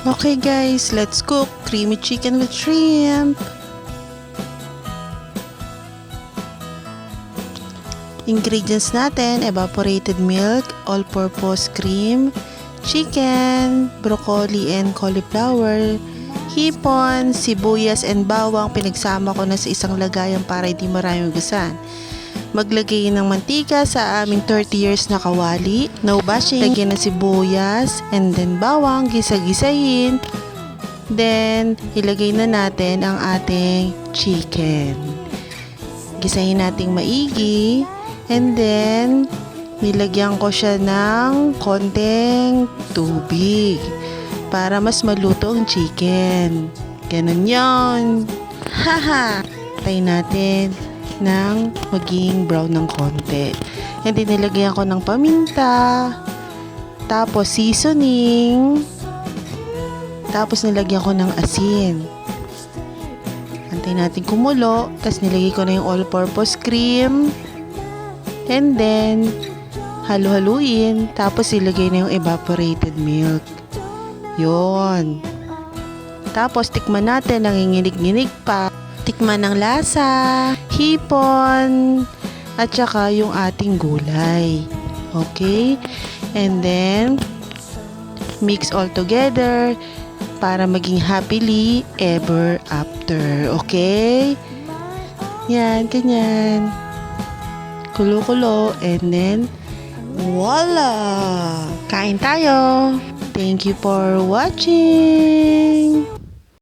Okay guys, let's cook creamy chicken with shrimp. Ingredients natin: evaporated milk, all-purpose cream, chicken, broccoli and cauliflower, hipon, sibuyas and bawang. Pinagsama ko na sa isang lagayan para hindi maraming hugasan. Maglagay ng mantika sa aming 30 years na kawali. No bashing. Lagyan ng sibuyas and then bawang, gisa-gisahin. Then, ilagay na natin ang ating chicken. Gisahin nating maigi. And then, nilagyan ko siya ng konting tubig para mas maluto ang chicken. Ganun yun. Haha! Patay natin ng maging brown ng konti. And then nilagyan ko ng paminta, tapos seasoning, tapos nilagyan ko ng asin. Antayin natin kumulo, tapos nilagay ko na yung all-purpose cream, and then halu-haluin, tapos ilagay na yung evaporated milk. Yon. Tapos tikman natin, nanginginig-nginig pa. Tikman ng lasa, hipon, at saka yung ating gulay. Okay? And then, mix all together para maging happily ever after. Okay? Yan, ganyan. Kulo-kulo, and then, voila! Kain tayo! Thank you for watching!